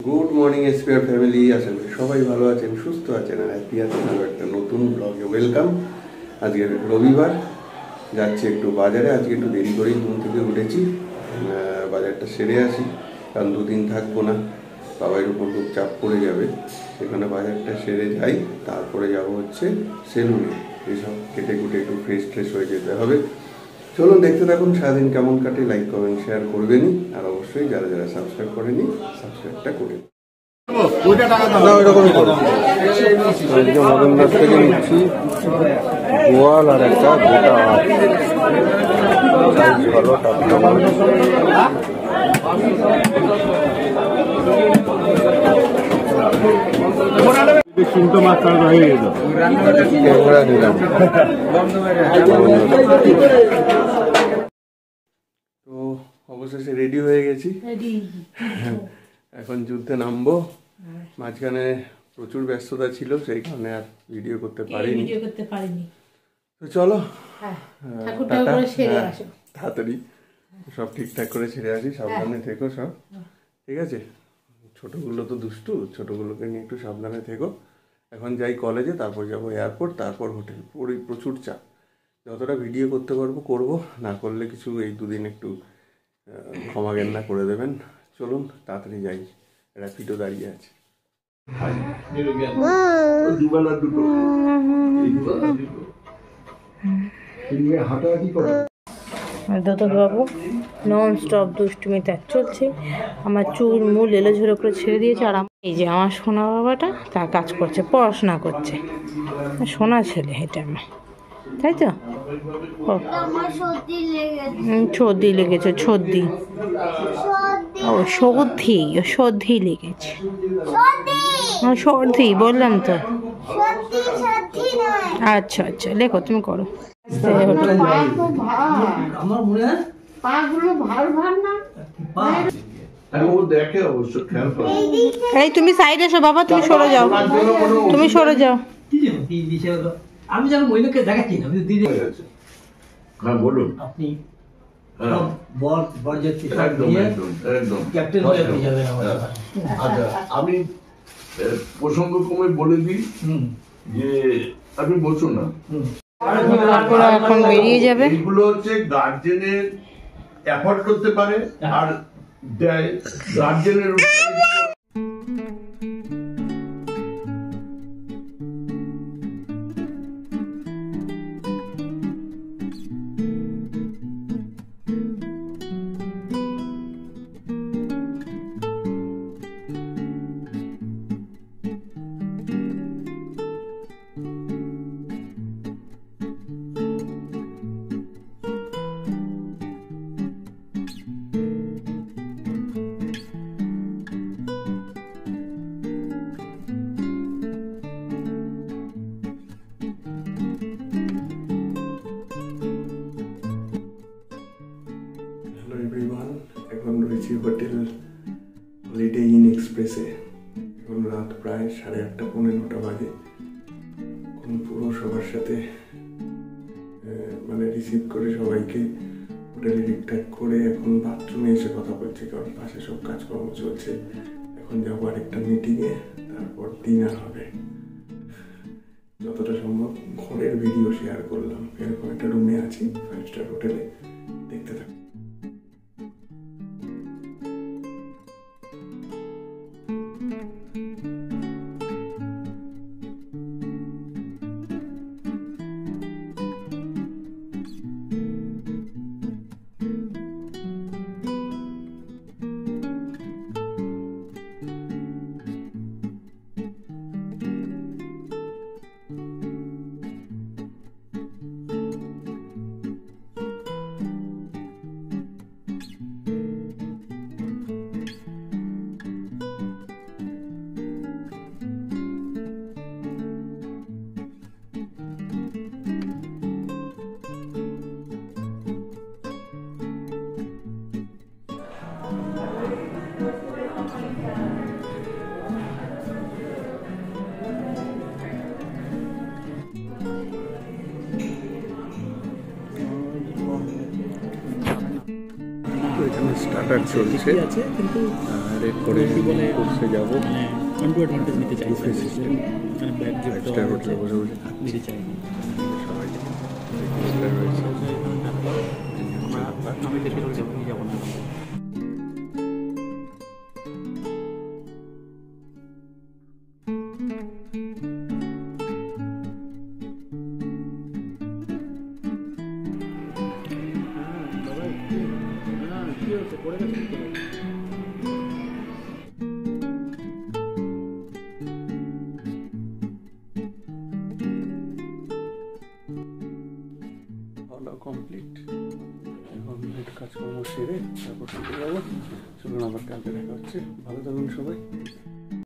Good morning SPR family, আশা করি সবাই ভালো আছেন, সুস্থ আছেন আর হ্যাপি আছেন। আরও একটা নতুন ব্লগে ওয়েলকাম। আজকে রবিবার, যাচ্ছি একটু বাজারে। আজকে একটু দেরি করেই ঘুম থেকে উঠেছি, বাজারটা সেরে আসি, কারণ দুদিন থাকবো না, বাবার উপর খুব চাপ পড়ে যাবে। সেখানে বাজারটা সেরে যাই, তারপরে যাব হচ্ছে সেলুনে। এসব কেটে কুটে একটু ফ্রেশ হয়ে যেতে হবে। চলুন দেখতে থাকুন সারাদিন কেমন কাটে। লাইক কমেন্ট শেয়ার করবেনই, আর অবশ্যই যারা যারা সাবস্ক্রাইব করেনি সাবস্ক্রাইবটা করে মদনদাস থেকে নিচ্ছি গোয়াল আর একটা গোটা ভালো টাটকা মাছ। তিনটো মাছ হয়ে গেল নিলাম। তো অবশেষে রেডি হয়ে গেছি, এখন যুদ্ধে নামবো। মাঝখানে প্রচুর ব্যস্ততা ছিল, সেই কারণে আর ভিডিও করতে পারিনি। তো চলো তাড়াতাড়ি সব ঠিকঠাক করে ছেড়ে আসি। সাবধানে থেকো সব, ঠিক আছে? ছোটগুলো তো দুষ্টু, ছোটগুলোকে নিয়ে একটু সাবধানে থেকো। এখন যাই কলেজে, তারপর যাবো এয়ারপোর্ট, তারপর হোটেল। প্রচুর চাপ, যতটা ভিডিও করতে পারবো করব, না করলে কিছু এই দুদিন একটু ক্ষমা জ্ঞান করে দেবেন। চলুন তাড়াতাড়ি যাই, র্যাপিডো দাঁড়িয়ে আছে। বাবু নন স্টপ দুষ্টুমি তার চলছে। আমার চুল মূল এলোঝেরো করে ছেড়ে দিয়েছে, আর এই যে আমার সোনা বাবাটা তার কাজ করছে, পড়াশোনা করছে। সোনা ছেলে এটা আমার, তাই তো? সর্দি লেগেছে, সর্দি লেগেছে। সর্দি বললাম তো। আচ্ছা আচ্ছা, লেখো, তুমি করো। এই তুমি সাইড এসো বাবা, তুমি সরে যাও, তুমি সরে যাও। আমি যেন মহিলাকে দেখাচ্ছি না, দিদি। হ্যাঁ বলুন। আপনি ক্যাপ্টেন হয়ে যাবেন। আচ্ছা, আমি প্রসঙ্গক্রমে বলে দিই যে আপনি বসুন না। এখন বেরিয়ে যাবে। এগুলো হচ্ছে গার্জেনের এফোর্ড করতে পারে, আর গার্জেনের এখন রয়েছি হোটেল হলিডে ইন এক্সপ্রেসে। এখন রাত প্রায় 8:30 পৌনে 9টা বাজে। এখন পুরো সবার সাথে রিসিভ করে সবাইকে হোটেলে ঠিকঠাক করে এখন বাথরুমে এসে কথা বলছি, কারণ পাশে সব কাজকর্ম চলছে। এখন যাবো আরেকটা মিটিংয়ে, তারপর ডিনার হবে। যতটা সম্ভব ঘরের ভিডিও শেয়ার করলাম। এরকম একটা রুমে আছি 5 স্টার হোটেলে, দেখতে থাকুন। স্টার্টার চলছে ঠিকই আছে, কিন্তু আর এরপরে কি বলে কোর্সে যাবো মানে অনটু অ্যাডভান্টেজ নিতে চাইছে, Buffet system। মানে ব্যাগ গিফট ফাইভ স্টার হোটেলে বসে বসে নিতে চাই। সবাই চেষ্টা রয়েছে আমি দেখে যাবো না। খাওয়া কমপ্লিট, এখন একটু কাজকর্ম সেরে তারপর শুতে যাবো। চলুন আবার কালকে দেখা হচ্ছে, ভালো থাকুন সবাই।